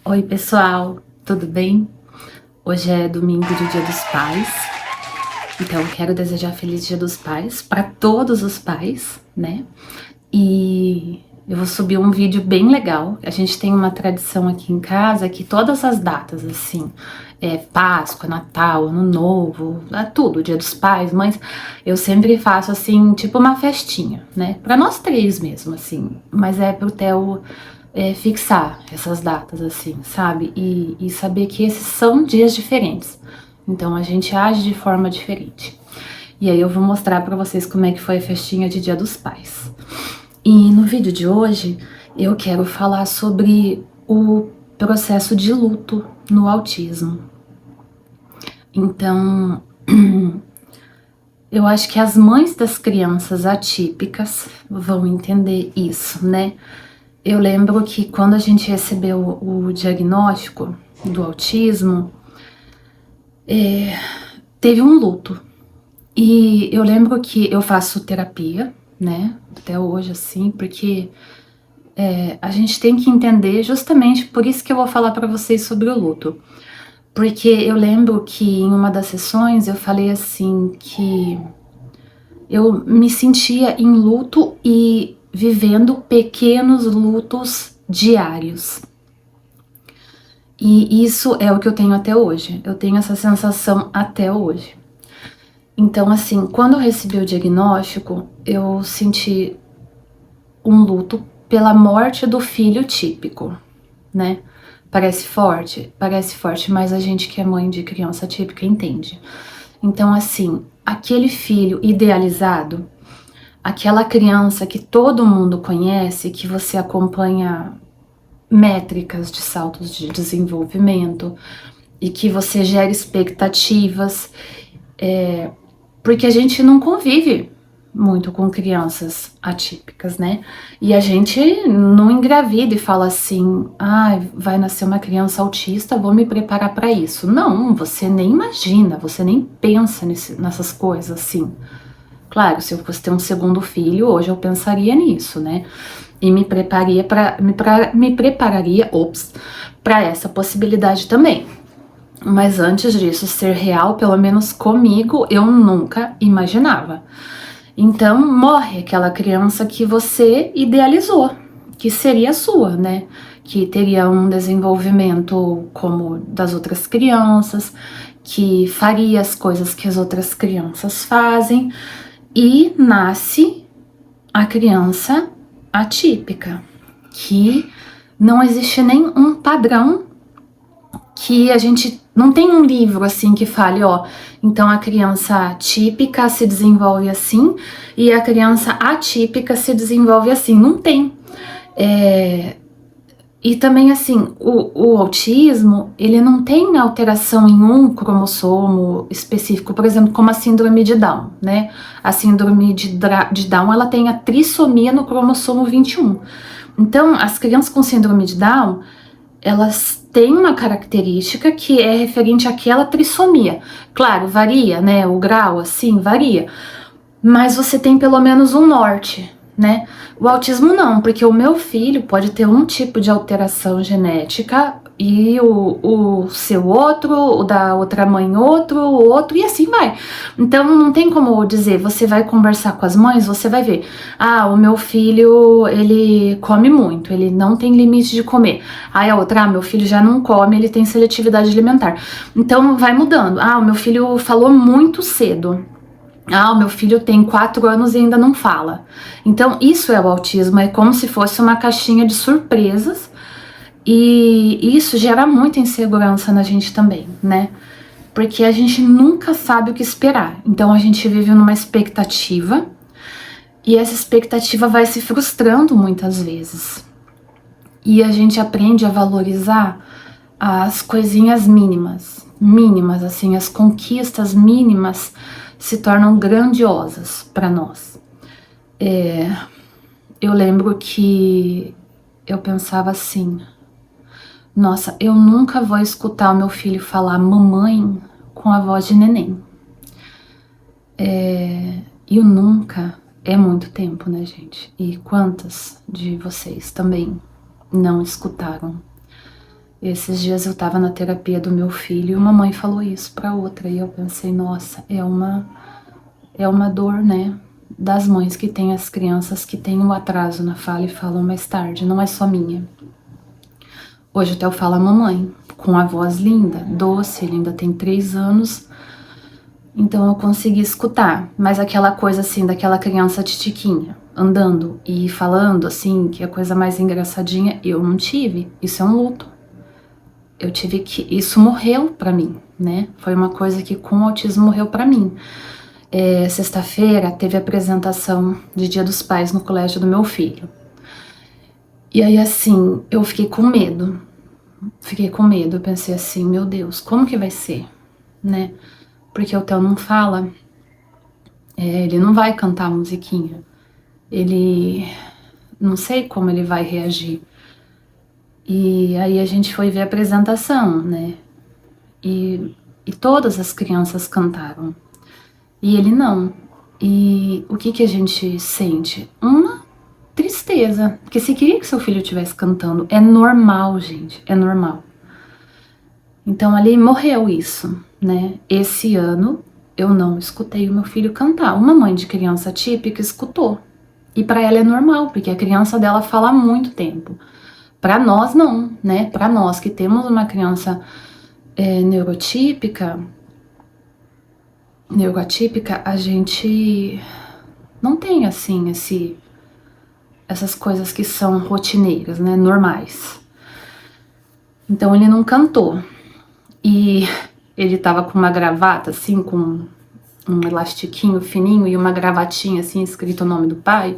Oi, pessoal, tudo bem? Hoje é domingo do Dia dos Pais, então eu quero desejar Feliz Dia dos Pais para todos os pais, né? E eu vou subir um vídeo bem legal. A gente tem uma tradição aqui em casa que todas as datas, assim, Páscoa, Natal, Ano Novo, tudo, Dia dos Pais, Mães, eu sempre faço assim, tipo uma festinha, né? Para nós três mesmo, assim, mas é pro Theo fixar essas datas, assim, sabe? E saber que esses são dias diferentes. Então a gente age de forma diferente. E aí eu vou mostrar pra vocês como é que foi a festinha de Dia dos Pais. E no vídeo de hoje eu quero falar sobre o processo de luto no autismo. Então, eu acho que as mães das crianças atípicas vão entender isso, né? Eu lembro que quando a gente recebeu o diagnóstico do autismo, teve um luto. E eu lembro que eu faço terapia, né? Até hoje, assim, porque a gente tem que entender, justamente por isso que eu vou falar pra vocês sobre o luto. Porque eu lembro que em uma das sessões eu falei assim que eu me sentia em luto e vivendo pequenos lutos diários. E isso é o que eu tenho até hoje. Eu tenho essa sensação até hoje. Então, assim, quando eu recebi o diagnóstico, eu senti um luto pela morte do filho típico, né? Parece forte, mas a gente que é mãe de criança típica entende. Então, assim, aquele filho idealizado, aquela criança que todo mundo conhece, que você acompanha métricas de saltos de desenvolvimento e que você gera expectativas, porque a gente não convive muito com crianças atípicas, né? E a gente não engravida e fala assim, vai nascer uma criança autista, vou me preparar para isso. Não, você nem imagina, você nem pensa nessas coisas assim. Claro, se eu fosse ter um segundo filho, hoje eu pensaria nisso, né? E me prepararia para essa possibilidade também. Mas antes disso ser real, pelo menos comigo, eu nunca imaginava. Então morre aquela criança que você idealizou, que seria sua, né? Que teria um desenvolvimento como das outras crianças, que faria as coisas que as outras crianças fazem, e nasce a criança atípica, que não existe nenhum padrão, que a gente não tem um livro assim que fale, ó, então a criança típica se desenvolve assim e a criança atípica se desenvolve assim, não tem. E também assim, o autismo, ele não tem alteração em um cromossomo específico, por exemplo, como a síndrome de Down, né? A síndrome de Down, ela tem a trissomia no cromossomo 21. Então, as crianças com síndrome de Down, elas têm uma característica que é referente àquela trissomia. Claro, varia, né? O grau, assim, varia. Mas você tem pelo menos um norte, né? O autismo não, porque o meu filho pode ter um tipo de alteração genética e o seu outro, o da outra mãe outro, o outro, e assim vai. Então não tem como dizer, você vai conversar com as mães, você vai ver, o meu filho, ele come muito, ele não tem limite de comer. Aí a outra, meu filho já não come, ele tem seletividade alimentar. Então vai mudando. O meu filho falou muito cedo. O meu filho tem 4 anos e ainda não fala. Então, isso é o autismo, é como se fosse uma caixinha de surpresas, e isso gera muita insegurança na gente também, né? Porque a gente nunca sabe o que esperar. Então, a gente vive numa expectativa, e essa expectativa vai se frustrando muitas vezes. E a gente aprende a valorizar as coisinhas mínimas, assim, as conquistas mínimas se tornam grandiosas para nós. Eu lembro que eu pensava assim, nossa, eu nunca vou escutar o meu filho falar mamãe com a voz de neném. E o nunca é muito tempo, né, gente? E quantas de vocês também não escutaram? Esses dias eu tava na terapia do meu filho e uma mãe falou isso pra outra e eu pensei, nossa, é uma dor, né, das mães que têm as crianças que têm um atraso na fala e falam mais tarde, não é só minha. Hoje o Theo fala mamãe, com a voz linda, doce, ele ainda tem 3 anos, então eu consegui escutar, mas aquela coisa assim, daquela criança titiquinha, andando e falando assim, que é a coisa mais engraçadinha, eu não tive, isso é um luto. Eu tive que, isso morreu pra mim, né, foi uma coisa que com o autismo morreu pra mim. Sexta-feira teve a apresentação de Dia dos Pais no colégio do meu filho. E aí assim, eu fiquei com medo, eu pensei assim, meu Deus, como que vai ser, né? Porque o Theo não fala, ele não vai cantar a musiquinha, ele, não sei como ele vai reagir. E aí a gente foi ver a apresentação, né? E todas as crianças cantaram, e ele não. E o que a gente sente? Uma tristeza, porque se queria que seu filho estivesse cantando, é normal, gente, é normal. Então ali morreu isso, né? Esse ano eu não escutei o meu filho cantar. Uma mãe de criança típica escutou. E para ela é normal, porque a criança dela fala há muito tempo. Para nós não, né? Para nós que temos uma criança neurotípica, a gente não tem assim essas coisas que são rotineiras, né? Normais. Então ele não cantou. E ele tava com uma gravata, assim, com um elastiquinho fininho e uma gravatinha, assim, escrito o nome do pai.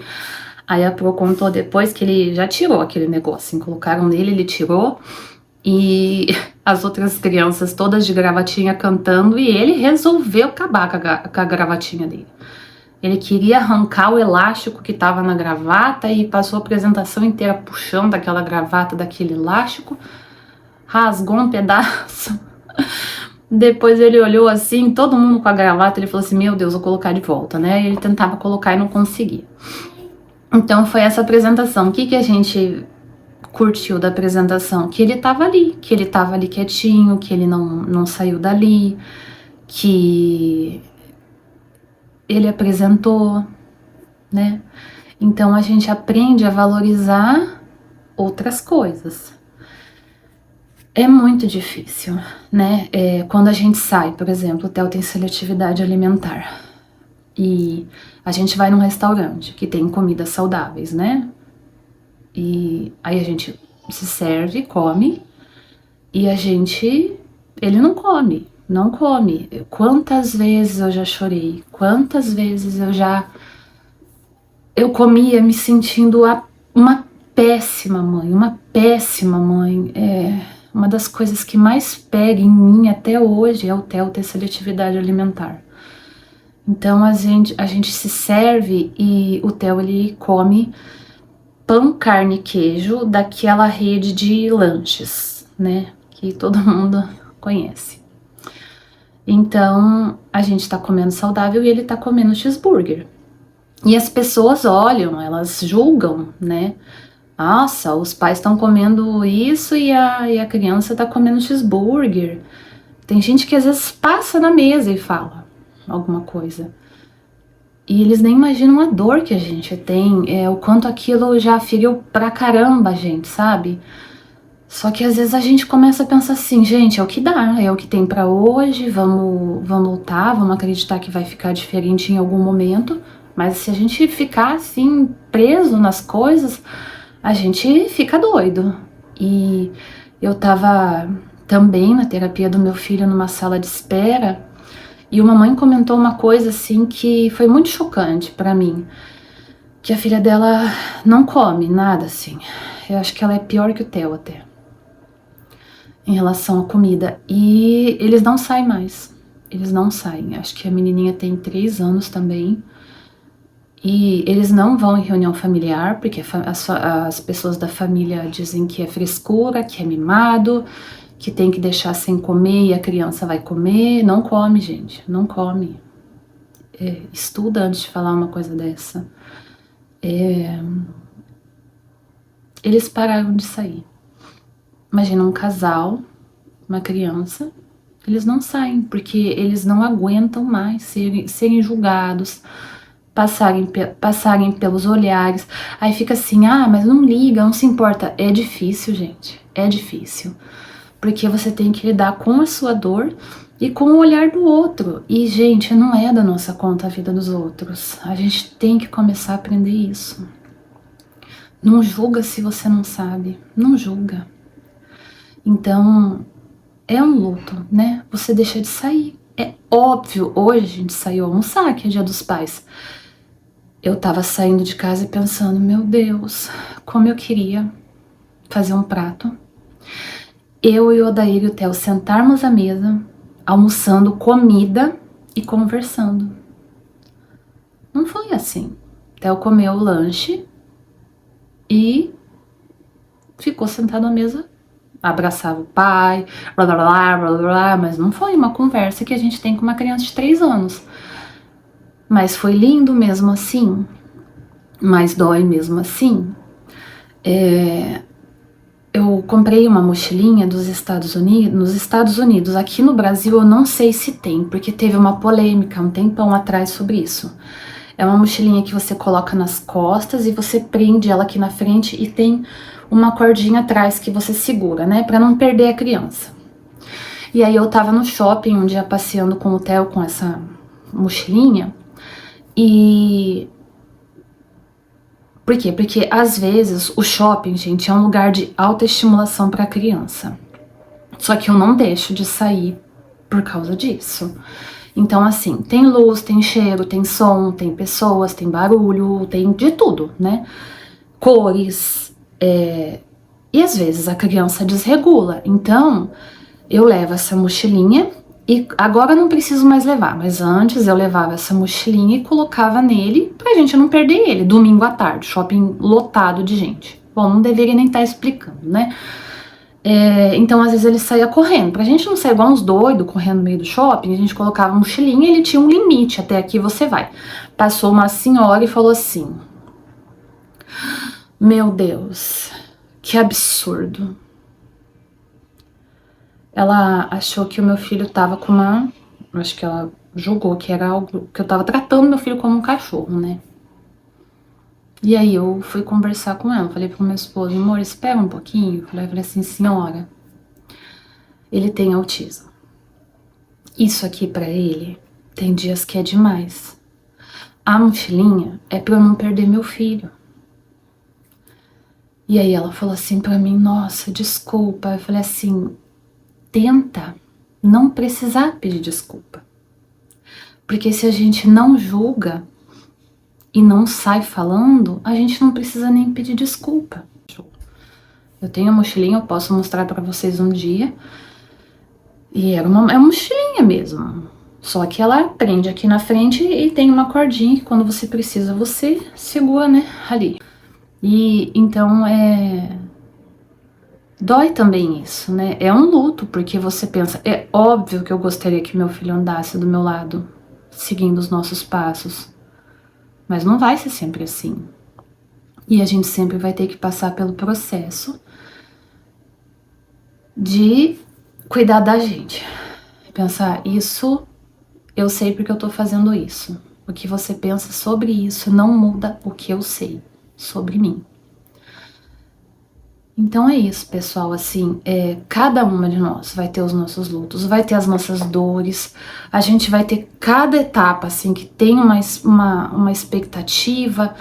Aí a Pro contou depois que ele já tirou aquele negócio, assim, colocaram nele, ele tirou. E as outras crianças todas de gravatinha cantando e ele resolveu acabar com a gravatinha dele. Ele queria arrancar o elástico que tava na gravata e passou a apresentação inteira puxando aquela gravata daquele elástico. Rasgou um pedaço. Depois ele olhou assim, todo mundo com a gravata, ele falou assim, meu Deus, vou colocar de volta, né? E ele tentava colocar e não conseguia. Então foi essa apresentação. O que a gente curtiu da apresentação? Que ele tava ali quietinho, que ele não saiu dali, que ele apresentou, né? Então a gente aprende a valorizar outras coisas. É muito difícil, né? Quando a gente sai, por exemplo, o Theo tem seletividade alimentar e a gente vai num restaurante que tem comidas saudáveis, né? E aí a gente se serve, come e ele não come, não come. Quantas vezes eu já chorei, quantas vezes eu comia me sentindo uma péssima mãe, uma das coisas que mais pega em mim até hoje é o Theo ter seletividade alimentar. Então a gente se serve e o Theo ele come pão, carne e queijo daquela rede de lanches, né? Que todo mundo conhece. Então a gente tá comendo saudável e ele tá comendo cheeseburger. E as pessoas olham, elas julgam, né? Nossa, os pais estão comendo isso e a criança tá comendo cheeseburger. Tem gente que às vezes passa na mesa e fala alguma coisa. E eles nem imaginam a dor que a gente tem, o quanto aquilo já feriu pra caramba a gente, sabe? Só que às vezes a gente começa a pensar assim, gente, é o que dá, é o que tem pra hoje, vamos lutar, vamos acreditar que vai ficar diferente em algum momento. Mas se a gente ficar assim, preso nas coisas, a gente fica doido. E eu tava também na terapia do meu filho numa sala de espera e uma mãe comentou uma coisa assim que foi muito chocante pra mim, que a filha dela não come nada assim. Eu acho que ela é pior que o Theo até, em relação à comida. E eles não saem mais, eles não saem. Acho que a menininha tem 3 anos também. E eles não vão em reunião familiar, porque as pessoas da família dizem que é frescura, que é mimado, que tem que deixar sem comer e a criança vai comer. Não come, gente, não come. Estuda antes de falar uma coisa dessa. Eles pararam de sair. Imagina um casal, uma criança, eles não saem, porque eles não aguentam mais serem julgados, passarem pelos olhares. Aí fica assim, ah, mas não liga, não se importa. É difícil, gente, é difícil. Porque você tem que lidar com a sua dor e com o olhar do outro. E, gente, não é da nossa conta a vida dos outros. A gente tem que começar a aprender isso. Não julga se você não sabe, não julga. Então, é um luto, né? Você deixa de sair. É óbvio, hoje a gente saiu almoçar, que é Dia dos Pais. Eu tava saindo de casa e pensando, meu Deus, como eu queria fazer um prato. Eu e o Odair e o Theo sentarmos à mesa, almoçando comida e conversando. Não foi assim. Theo comeu o lanche e ficou sentado à mesa, abraçava o pai, blá blá blá blá blá, mas não foi uma conversa que a gente tem com uma criança de 3 anos. Mas foi lindo mesmo assim, mas dói mesmo assim. Eu comprei uma mochilinha dos Estados Unidos, nos Estados Unidos. Aqui no Brasil eu não sei se tem, porque teve uma polêmica um tempão atrás sobre isso. É uma mochilinha que você coloca nas costas e você prende ela aqui na frente e tem uma cordinha atrás que você segura, né, pra não perder a criança. E aí eu tava no shopping um dia passeando com o Theo com essa mochilinha e... Por quê? Porque às vezes o shopping, gente, é um lugar de alta estimulação pra criança. Só que eu não deixo de sair por causa disso. Então, assim, tem luz, tem cheiro, tem som, tem pessoas, tem barulho, tem de tudo, né? Cores, e às vezes a criança desregula. Então, eu levo essa mochilinha e agora eu não preciso mais levar, mas antes eu levava essa mochilinha e colocava nele pra gente não perder ele. Domingo à tarde, shopping lotado de gente. Bom, não deveria nem estar explicando, né? Então, às vezes ele saía correndo. Pra gente não sair igual uns doidos correndo no meio do shopping, a gente colocava a mochilinha e ele tinha um limite, até aqui você vai. Passou uma senhora e falou assim: meu Deus, que absurdo. Ela achou que o meu filho tava com uma... Acho que ela julgou que era algo... Que eu tava tratando meu filho como um cachorro, né? E aí eu fui conversar com ela. Falei pro meu esposo: amor, espera um pouquinho. Eu falei assim: senhora, ele tem autismo. Isso aqui pra ele tem dias que é demais. A mochilinha é pra eu não perder meu filho. E aí ela falou assim pra mim: nossa, desculpa. Eu falei assim: tenta não precisar pedir desculpa. Porque se a gente não julga e não sai falando, a gente não precisa nem pedir desculpa. Eu tenho a mochilinha, eu posso mostrar pra vocês um dia. E é uma mochilinha mesmo. Só que ela prende aqui na frente e tem uma cordinha que quando você precisa, você segura, né, ali. E então dói também isso, né? É um luto, porque você pensa, é óbvio que eu gostaria que meu filho andasse do meu lado, seguindo os nossos passos. Mas não vai ser sempre assim. E a gente sempre vai ter que passar pelo processo de cuidar da gente. Pensar, isso eu sei porque eu tô fazendo isso. O que você pensa sobre isso não muda o que eu sei sobre mim. Então é isso, pessoal, assim, cada uma de nós vai ter os nossos lutos, vai ter as nossas dores, a gente vai ter cada etapa, assim, que tem uma expectativa,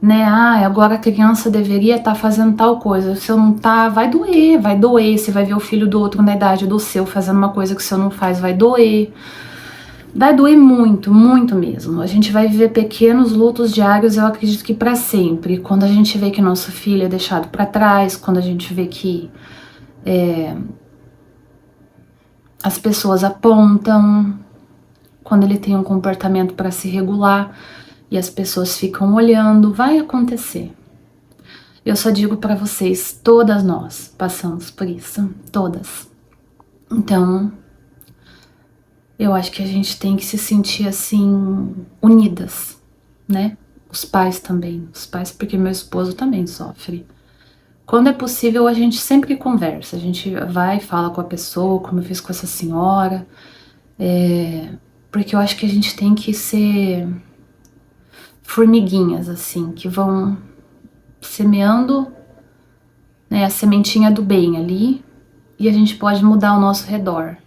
né, agora a criança deveria estar fazendo tal coisa, se eu não tá, vai doer, você vai ver o filho do outro na idade do seu fazendo uma coisa que o seu não faz, vai doer. Vai doer muito, muito mesmo. A gente vai viver pequenos lutos diários, eu acredito que para sempre. Quando a gente vê que nosso filho é deixado para trás, quando a gente vê que as pessoas apontam, quando ele tem um comportamento para se regular e as pessoas ficam olhando, vai acontecer. Eu só digo para vocês, todas nós passamos por isso, todas. Então, eu acho que a gente tem que se sentir assim, unidas, né? Os pais também, porque meu esposo também sofre Quando é possível, a gente sempre conversa, a gente vai e fala com a pessoa, como eu fiz com essa senhora, porque eu acho que a gente tem que ser formiguinhas, assim, que vão semeando, né, a sementinha do bem ali, e a gente pode mudar ao nosso redor.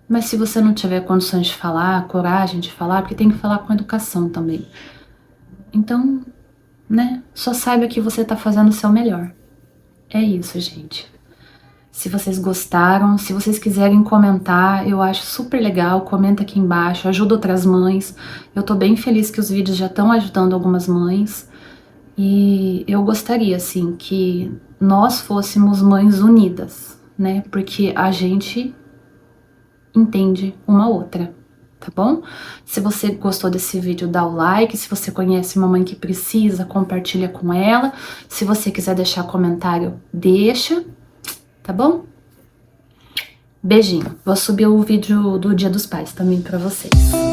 Mas se você não tiver condições de falar, coragem de falar, porque tem que falar com educação também. Então, né, só saiba que você tá fazendo o seu melhor. É isso, gente. Se vocês gostaram, se vocês quiserem comentar, eu acho super legal, comenta aqui embaixo, ajuda outras mães. Eu tô bem feliz que os vídeos já estão ajudando algumas mães. E eu gostaria, assim, que nós fôssemos mães unidas, né? Porque a gente entende uma outra, tá bom? Se você gostou desse vídeo, dá o like. Se você conhece uma mãe que precisa, compartilha com ela. Se você quiser deixar comentário, deixa, tá bom? Beijinho. Vou subir o vídeo do Dia dos Pais também pra vocês.